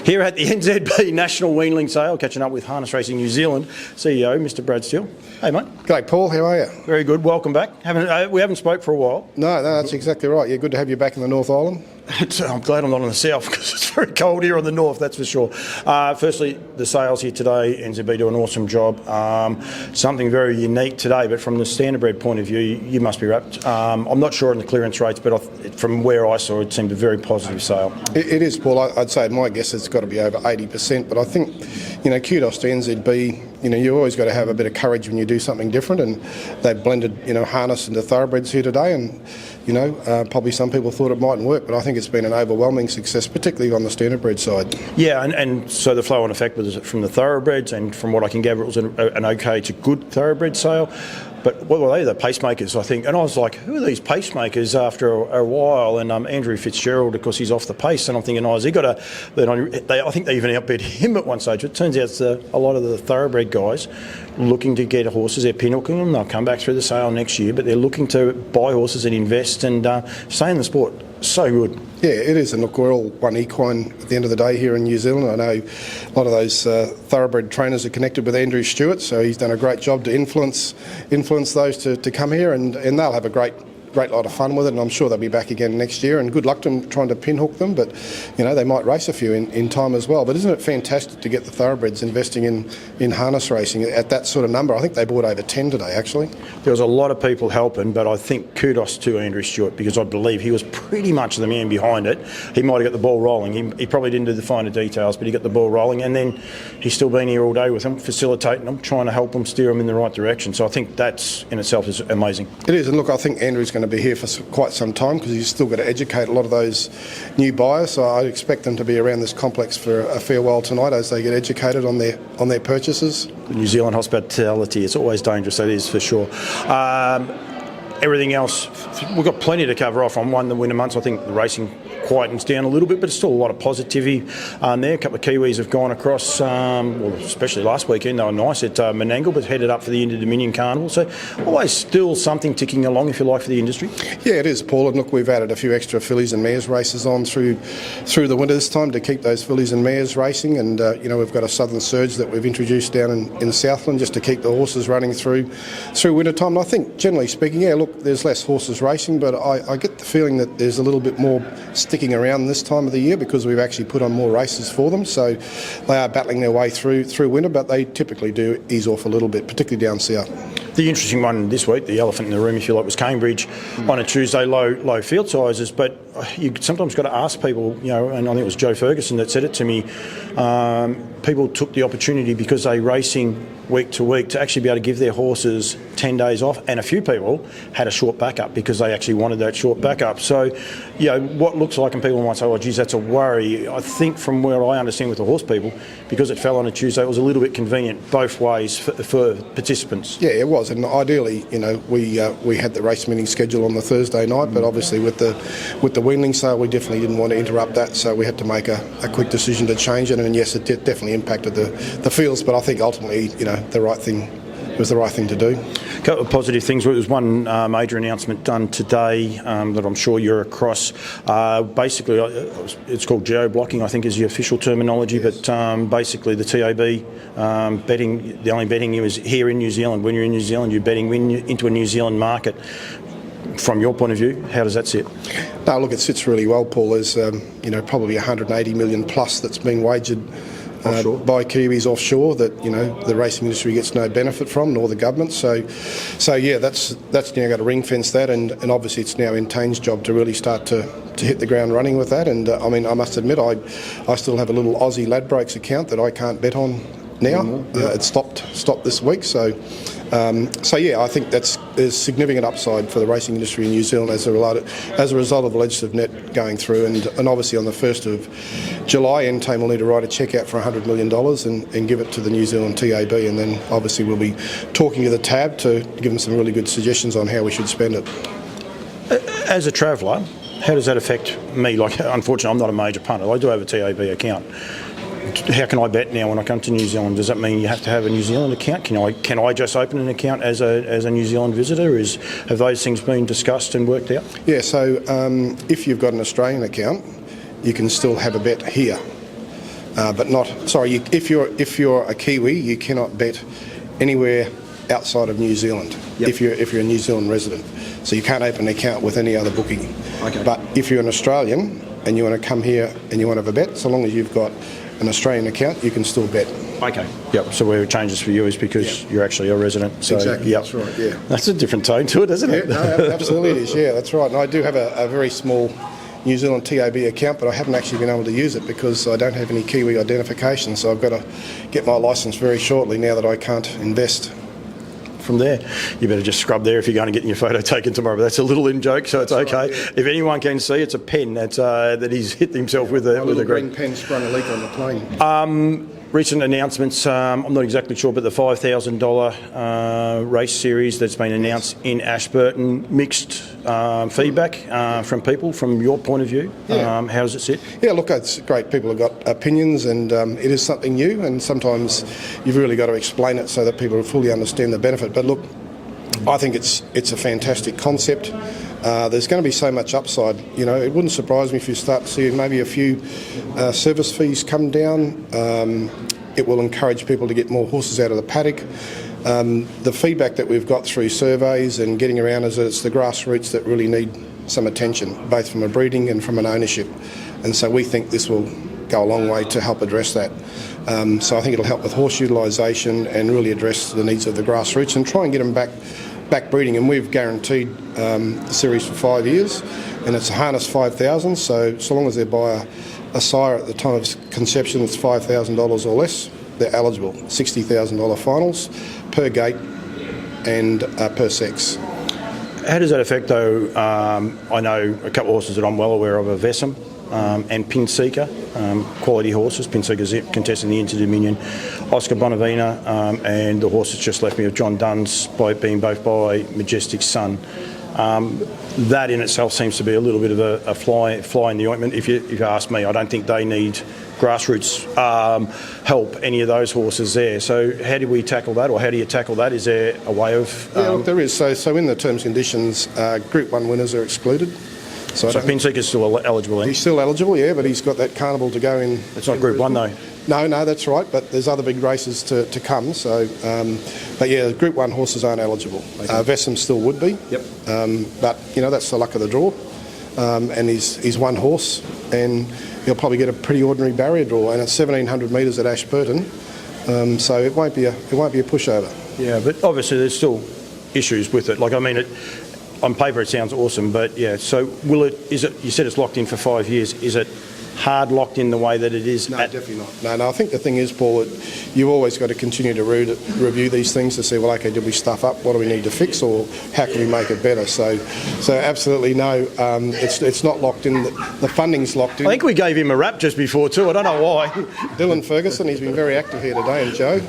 Here at the NZB National Weanling Sale, catching up with Harness Racing New Zealand CEO, Mr. Brad Steele. Hey, mate. G'day, Paul. How are you? Very good. Welcome back. We haven't spoke for a while. No, that's exactly right. Yeah, good to have you back in the North Island. I'm glad I'm not in the south because it's very cold here on the north, that's for sure. Firstly, the sales here today, NZB do an awesome job. Something very unique today, but from the Standardbred point of view, you must be wrapped. I'm not sure on the clearance rates, but from where I saw it, seemed a very positive sale. It is, Paul. I'd say my guess it's got to be over 80%, but I think, kudos to NZB. You've always got to have a bit of courage when you do something different, and they've blended, harness into thoroughbreds here today, and, probably some people thought it mightn't work, but I think it's been an overwhelming success, particularly on the Standardbred side. Yeah, and so the flow-on effect was from the thoroughbreds, and from what I can gather, it was an okay to good thoroughbred sale. But what were they? The pacemakers, I think. And I was like, who are these pacemakers after a while? And Andrew Fitzgerald, of course, he's off the pace. And I'm thinking, has he got I think they even outbid him at one stage. But it turns out it's a lot of the thoroughbred guys looking to get horses. They're pinhooking them. They'll come back through the sale next year. But they're looking to buy horses and invest and stay in the sport. So good. Yeah, it is. And look, we're all one equine at the end of the day here in New Zealand. I know a lot of those thoroughbred trainers are connected with Andrew Stewart, so he's done a great job to influence those to come here, and they'll have a great lot of fun with it, and I'm sure they'll be back again next year, and good luck to them trying to pinhook them, but they might race a few in time as well. But isn't it fantastic to get the thoroughbreds investing in harness racing at that sort of number? I think they bought over 10 today, actually. There was a lot of people helping, but I think kudos to Andrew Stewart, because I believe he was pretty much the man behind it. He might have got the ball rolling. He probably didn't do the finer details, but he got the ball rolling, and then he's still been here all day with them, facilitating them, trying to help them, steer them in the right direction. So I think that's in itself is amazing. It is, and look, I think Andrew's going to be here for quite some time, because he's still got to educate a lot of those new buyers. So I expect them to be around this complex for a fair while tonight as they get educated on their purchases. New Zealand hospitality, it's always dangerous, that is for sure. Everything else, we've got plenty to cover off on the winter months. I think the racing quietens down a little bit, but it's still a lot of positivity there. A couple of Kiwis have gone across, especially last weekend, they were nice at Menangle, but headed up for the Inter-Dominion Carnival. So always still something ticking along, if you like, for the industry. Yeah, it is, Paul. And look, we've added a few extra fillies and mares races on through the winter this time to keep those fillies and mares racing. And, we've got a Southern Surge that we've introduced down in Southland just to keep the horses running through winter time. And I think, generally speaking, look, there's less horses racing, but I get the feeling that there's a little bit more sticking around this time of the year because we've actually put on more races for them. So they are battling their way through winter, but they typically do ease off a little bit, particularly down south. The interesting one this week, the elephant in the room, if you like, was Cambridge on a Tuesday, low field sizes. But you sometimes got to ask people, and I think it was Joe Ferguson that said it to me, people took the opportunity because they're racing week to week to actually be able to give their horses 10 days off, and a few people had a short backup because they actually wanted that short backup. So, what looks like, and people might say, geez, that's a worry. I think from where I understand with the horse people, because it fell on a Tuesday, it was a little bit convenient both ways for participants. Yeah, it was, and ideally, we had the race meeting scheduled on the Thursday night, but obviously with the Weanling sale, we definitely didn't want to interrupt that, so we had to make a quick decision to change it, and yes, it definitely impacted the fields, but I think ultimately, the right thing was the right thing to do. A couple of positive things. There was one major announcement done today that I'm sure you're across. Basically, it's called geo-blocking, I think is the official terminology, but basically the TAB betting, the only betting is here in New Zealand. When you're in New Zealand, you're betting into a New Zealand market. From your point of view, how does that sit? No, look, it sits really well, Paul. There's probably 180 million plus that's being wagered by Kiwis offshore that the racing industry gets no benefit from, nor the government. So yeah, that's now got to ring fence that, and obviously it's now Intane's job to really start to hit the ground running with that. And I must admit, I still have a little Aussie Ladbrokes account that I can't bet on now. It stopped this week. So yeah, I think there's significant upside for the racing industry in New Zealand as a result of the legislative net going through, and obviously on the 1st of July, Entame will need to write a cheque out for $100 million and give it to the New Zealand TAB, and then obviously we'll be talking to the TAB to give them some really good suggestions on how we should spend it. As a traveller, how does that affect me? Like, unfortunately, I'm not a major punter. I do have a TAB account. How can I bet now when I come to New Zealand? Does that mean you have to have a New Zealand account? Can I just open an account as a New Zealand visitor? Have those things been discussed and worked out? Yeah, so if you've got an Australian account, you can still have a bet here. but not. Sorry, if you're a Kiwi, you cannot bet anywhere outside of New Zealand. Yep. If you're a New Zealand resident, so you can't open an account with any other bookie. Okay. But if you're an Australian and you want to come here and you want to have a bet, so long as you've got an Australian account, you can still bet. Okay. Yep. So where it changes for you is because you're actually a resident. So, Exactly. Yep. That's right. Yeah. That's a different tone to it, isn't it? No, absolutely it is. Yeah, that's right. And I do have a very small New Zealand TAB account, but I haven't actually been able to use it because I don't have any Kiwi identification. So I've got to get my licence very shortly now that I can't invest. From there, you better just scrub there if you're going to get your photo taken tomorrow. But that's a little in joke, so it's okay. Right, yeah. If anyone can see, it's a pen that he's hit himself with a green pen sprung a leak on the plane. Recent announcements, I'm not exactly sure, but the $5,000 race series that's been announced in Ashburton, mixed feedback from people from your point of view. Yeah. How does it sit? Yeah, look, it's great. People have got opinions and it is something new, and sometimes you've really got to explain it so that people fully understand the benefit. But look, I think it's a fantastic concept. There's going to be so much upside. You know, it wouldn't surprise me if you start to see maybe a few service fees come down. It will encourage people to get more horses out of the paddock. The feedback that we've got through surveys and getting around is that it's the grassroots that really need some attention, both from a breeding and from an ownership. And so we think this will go a long way to help address that. So I think it'll help with horse utilisation and really address the needs of the grassroots and try and get them back breeding. And we've guaranteed the series for 5 years, and it's a harness 5,000. So long as they buy a sire at the time of conception that's $5,000 or less, they're eligible. $60,000 finals per gate and per sex. How does that affect, though? I know a couple of horses that I'm well aware of are Vessam and Pinseeker, quality horses. Pinseeker's contesting the Inter-Dominion. Oscar Bonavina and the horse that's just left me of John Dunn's, being both by Majestic's son. That in itself seems to be a little bit of a fly in the ointment. If you ask me, I don't think they need grassroots help, any of those horses there. So how do we tackle that, or how do you tackle that? Is there a way of... Yeah, look, there is. So in the terms and conditions, Group 1 winners are excluded. So Pinseeker's still eligible then? He's still eligible, yeah, but he's got that carnival to go in. It's not Group 1 though? No, that's right, but there's other big races to come. So, but yeah, Group 1 horses aren't eligible. Vessam still would be. Yep. But, you know, that's the luck of the draw. And he's one horse, and he'll probably get a pretty ordinary barrier draw, and it's 1,700 metres at Ashburton. So it won't be a pushover. Yeah, but obviously there's still issues with it. Like, I mean, on paper it sounds awesome, but yeah. So is it? You said it's locked in for 5 years. Is it hard locked in the way that it is? No, definitely not. No. I think the thing is, Paul, that you've always got to continue to review these things to see, well, okay, did we stuff up? What do we need to fix, or how can we make it better? So absolutely no. It's not locked in. The funding's locked in. I think we gave him a rap just before too. I don't know why. Dylan Ferguson, he's been very active here today, and Joe.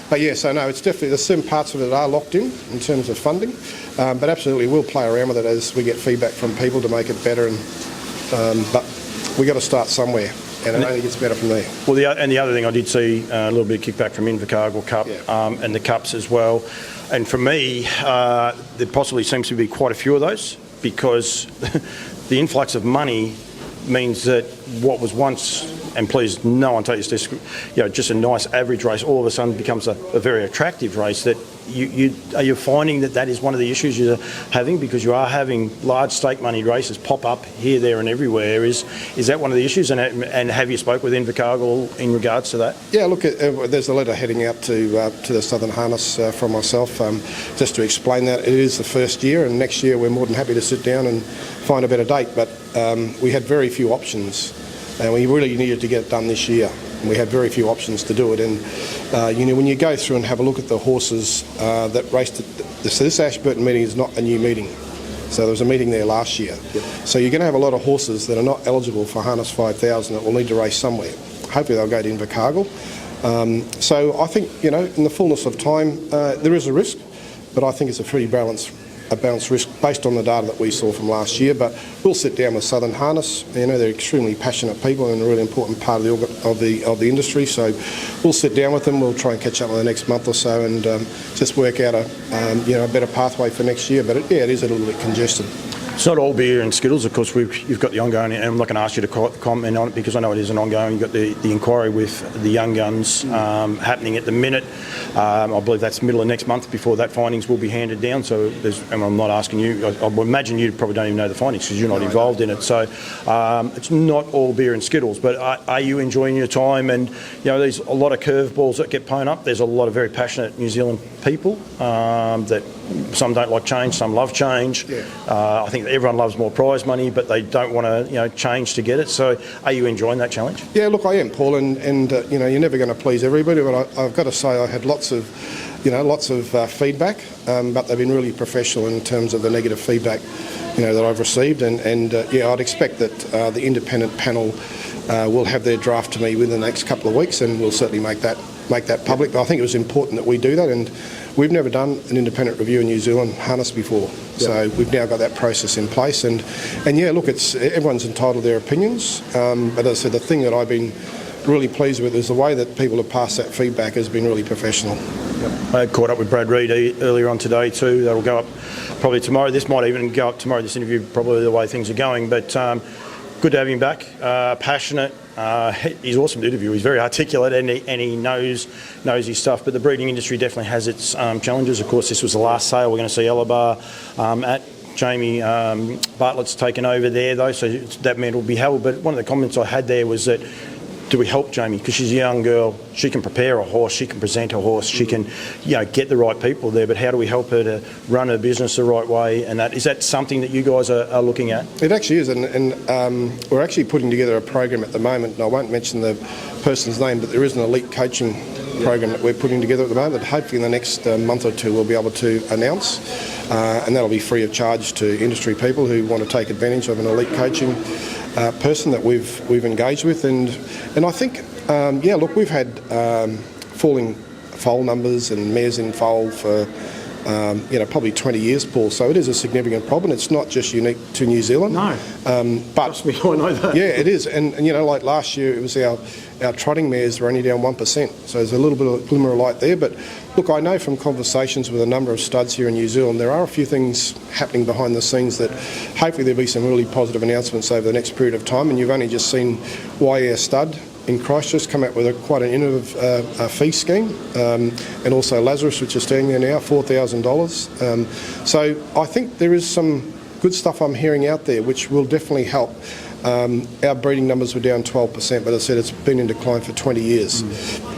But yeah, so no, it's definitely, there's some parts of it that are locked in terms of funding. But absolutely, we'll play around with it as we get feedback from people to make it better. But we got to start somewhere, and it only gets better from there. Well, the other thing I did see a little bit of kickback from Invercargill Cup and the Cups as well. And for me, there possibly seems to be quite a few of those, because the influx of money means that what was once, and please no one take this, just a nice average race, all of a sudden becomes a very attractive race. That are you finding that is one of the issues you're having, because you are having large stake money races pop up here, there and everywhere? Is that one of the issues, and have you spoke with Invercargill in regards to that? Yeah, look, there's a letter heading out to the Southern Harness from myself just to explain that. It is the first year, and next year we're more than happy to sit down and find a better date, but we had very few options, and we really needed to get it done this year. And we had very few options to do it, and when you go through and have a look at the horses that raced at this Ashburton meeting is not a new meeting. So there was a meeting there last year. Yep. So you're going to have a lot of horses that are not eligible for Harness 5,000 that will need to race somewhere. Hopefully they'll go to Invercargill. So I think, in the fullness of time, there is a risk, but I think it's a pretty balanced risk based on the data that we saw from last year. But we'll sit down with Southern Harness. They're extremely passionate people and a really important part of the industry. So we'll sit down with them. We'll try and catch up in the next month or so and just work out a better pathway for next year. But it is a little bit congested. It's not all beer and Skittles, of course. You've got the ongoing, and I'm not going to ask you to comment on it because I know it is an ongoing. You've got the inquiry with the young guns happening at the minute. I believe that's middle of next month before that findings will be handed down. So, and I'm not asking you. I would imagine you probably don't even know the findings because you're not involved in it. So, it's not all beer and Skittles. But are you enjoying your time? And there's a lot of curveballs that get blown up. There's a lot of very passionate New Zealand people that some don't like change, some love change. Yeah. I think everyone loves more prize money, but they don't want to, change to get it. So, are you enjoying that challenge? Yeah, look, I am, Paul, and you're never going to please everybody, but I've got to say I had lots of feedback, but they've been really professional in terms of the negative feedback, that I've received, and I'd expect that the independent panel will have their draft to me within the next couple of weeks, and we'll certainly make that public. But I think it was important that we do that, and we've never done an independent review in New Zealand harness before, so we've now got that process in place. And yeah, look, everyone's entitled to their opinions, but as I said, the thing that I've been really pleased with is the way that people have passed that feedback has been really professional. I caught up with Brad Reid earlier on today too. That'll go up probably tomorrow. This might even go up tomorrow, this interview, probably the way things are going. But good to have him back. Passionate. He's awesome to interview. He's very articulate and he knows his stuff. But the breeding industry definitely has its challenges. Of course, this was the last sale. We're going to see Elabar at Jamie Bartlett's taken over there, though, so that man will be held. But one of the comments I had there was that, do we help Jamie? Because she's a young girl. She can prepare a horse. She can present a horse. She can, get the right people there. But how do we help her to run her business the right way? And is that something that you guys are looking at? It actually is. And we're actually putting together a program at the moment. And I won't mention the person's name, but there is an elite coaching program that we're putting together at the moment that hopefully in the next month or two we'll be able to announce. And that'll be free of charge to industry people who want to take advantage of an elite coaching person that we've engaged with, and I think look, we've had falling foal numbers and mares in foal for probably 20 years, Paul. So it is a significant problem. It's not just unique to New Zealand. No, but trust me, I know that. Yeah, it is, and like last year, it was our trotting mares were only down 1%. So there's a little bit of glimmer of light there. But look, I know from conversations with a number of studs here in New Zealand, there are a few things happening behind the scenes that hopefully there'll be some really positive announcements over the next period of time. And you've only just seen YR Stud in Christchurch come out with quite an innovative fee scheme, and also Lazarus, which is standing there now, $4,000. So I think there is some good stuff I'm hearing out there, which will definitely help. Our breeding numbers were down 12%, but as I said, it's been in decline for 20 years.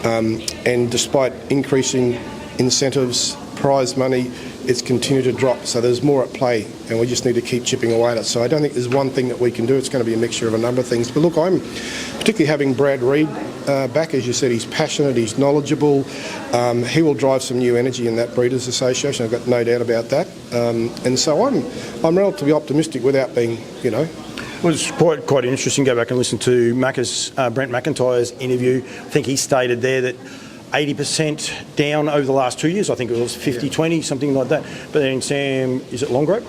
And despite increasing incentives, prize money, it's continued to drop. So there's more at play, and we just need to keep chipping away at it. So I don't think there's one thing that we can do. It's going to be a mixture of a number of things. But look, I'm particularly having Brad Reid back. As you said, he's passionate, he's knowledgeable. He will drive some new energy in that Breeders' Association. I've got no doubt about that. And so I'm relatively optimistic without being, It was quite interesting. Go back and listen to Brent McIntyre's interview. I think he stated there that 80% down over the last 2 years. I think it was 50-20, something like that. But then Sam, is it Longrove?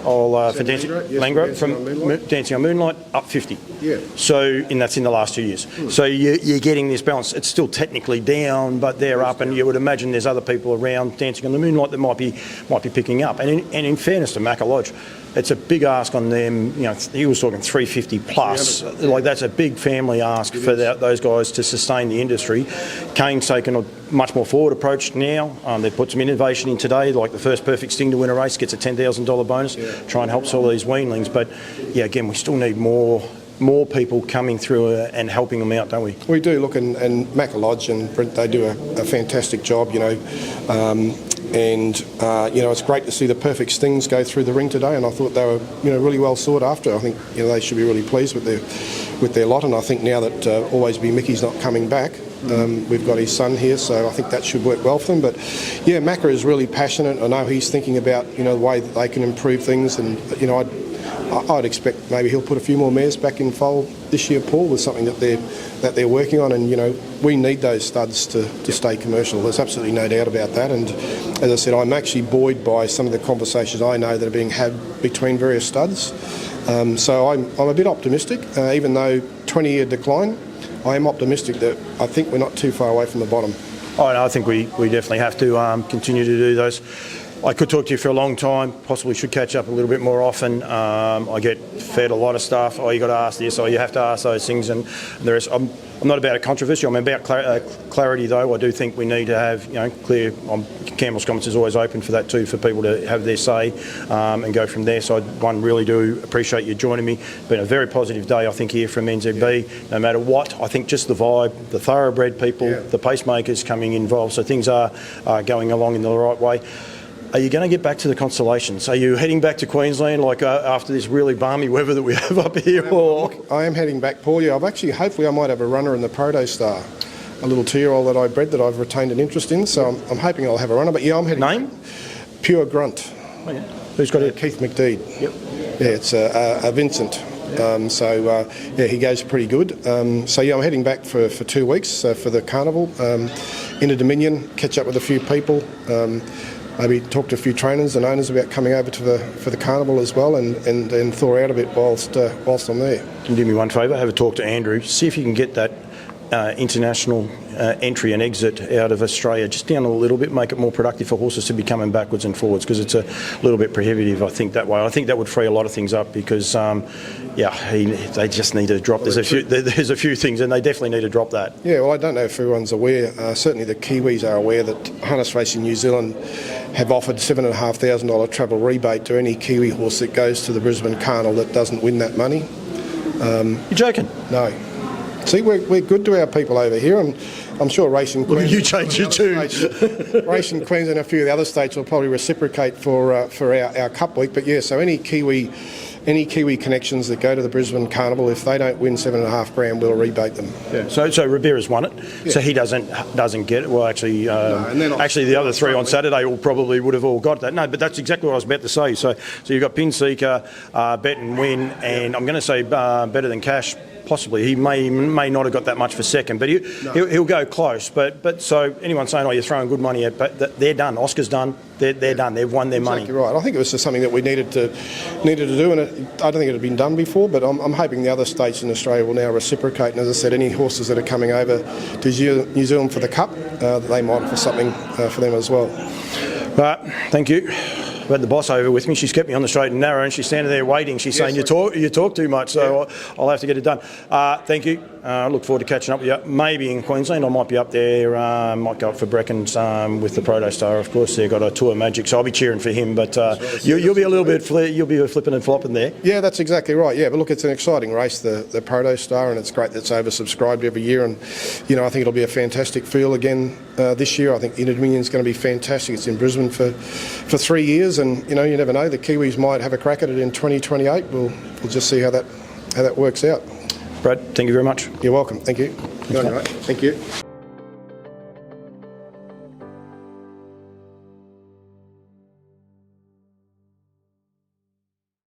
For Dancing Langrove, from Dancing on Moonlight, up 50. Yeah. So, and that's in the last 2 years. So you're getting this balance. It's still technically down, but they're up, and you would imagine there's other people around Dancing on the Moonlight that might be picking up. And in fairness to Macca Lodge, it's a big ask on them. He was talking 350 plus. Like, that's a big family ask for those guys to sustain the industry. Kane's taken a much more forward approach now. They've put some innovation in today, like the first perfect sting to win a race gets a $10,000 bonus. Try and help sell these weanlings. But yeah, again, we still need more people coming through and helping them out, don't we? We do. Look, and Macca Lodge and Brent, they do a fantastic job, it's great to see the perfect stings go through the ring today, and I thought they were really well sought after. I think they should be really pleased with their lot, and I think now that Always Be Mickey's not coming back, we've got his son here, so I think that should work well for them. But yeah, Macca is really passionate. I know he's thinking about the way that they can improve things, and I'd expect maybe he'll put a few more mares back in foal this year, Paul, with something that they're working on. And we need those studs to stay commercial. There's absolutely no doubt about that. And as I said, I'm actually buoyed by some of the conversations I know that are being had between various studs. So I'm a bit optimistic, even though 20-year decline. I am optimistic that I think we're not too far away from the bottom. Oh, no, I think we definitely have to continue to do those I could talk to you for a long time, possibly should catch up a little bit more often. I get fed a lot of stuff. Oh, you got to ask this, or you have to ask those things. And I'm not about a controversy. I'm about clarity, though. I do think we need to have, clear. Campbell's Comments is always open for that too, for people to have their say and go from there. So really do appreciate you joining me. Been a very positive day, I think, here from NZB. No matter what, I think just the vibe, the thoroughbred people, the pacemakers coming involved. So things are going along in the right way. Are you going to get back to the Constellations? Are you heading back to Queensland after this really balmy weather that we have up here? I am heading back, Paul. Yeah, hopefully I might have a runner in the Protostar, a little 2-year-old that I bred that I've retained an interest in. So I'm hoping I'll have a runner. But yeah, I'm heading. Name? Pure Grunt. Oh, yeah. Who's got it? Keith McDeed. Yep. Yeah, it's a Vincent. Yep. He goes pretty good. I'm heading back for 2 weeks for the carnival in the Dominion. Catch up with a few people. Maybe talk to a few trainers and owners about coming over for the carnival as well, and thaw out a bit whilst I'm there. Can you do me one favour? Have a talk to Andrew. See if you can get that international entry and exit out of Australia just down a little bit, make it more productive for horses to be coming backwards and forwards, because it's a little bit prohibitive, I think, that way. I think that would free a lot of things up, because they just need to drop. There's a few things, and they definitely need to drop that. Yeah, well, I don't know if everyone's aware. Certainly the Kiwis are aware that Harness Racing New Zealand have offered $7,500 travel rebate to any Kiwi horse that goes to the Brisbane Carnival that doesn't win that money. You're joking? No. See, we're good to our people over here, and I'm sure Racing Queensland... You change your tune. Racing Queensland and a few of the other states will probably reciprocate for our Cup week. But yeah, so any Kiwi connections that go to the Brisbane Carnival, if they don't win $7,500, we'll rebate them. Yeah. So Rivera's won it. Yeah. So he doesn't get it. Well, actually, the other three on Saturday would have all got that. No, but that's exactly what I was about to say. So you've got Pin Seeker, Bet and Win, and I'm going to say Better Than Cash. Possibly he may not have got that much for second, but he'll go close. But so anyone saying, "Oh, you're throwing good money at," but they're done. Oscar's done. They're done. They've won their money. Right. I think it was just something that we needed to do, and I don't think it had been done before. But I'm hoping the other states in Australia will now reciprocate. And as I said, any horses that are coming over to New Zealand for the Cup, they might offer something for them as well. Thank you. I've had the boss over with me. She's kept me on the straight and narrow, and she's standing there waiting. She's saying, you talk too much, so I'll have to get it done. Thank you. I look forward to catching up with you. Maybe in Queensland, I might be up there. Might go up for Brecken's with the Protostar, of course. They've got a Tour Magic, so I'll be cheering for him. But you'll be a little bit you'll be flipping and flopping there. Yeah, that's exactly right. Yeah, but look, it's an exciting race, the Protostar, and it's great that it's oversubscribed every year. And I think it'll be a fantastic field again this year. I think Inter Dominion's going to be fantastic. It's in Brisbane for 3 years, and you never know. The Kiwis might have a crack at it in 2028. We'll just see how that works out. Brad, thank you very much. You're welcome. Thank you. Thank you.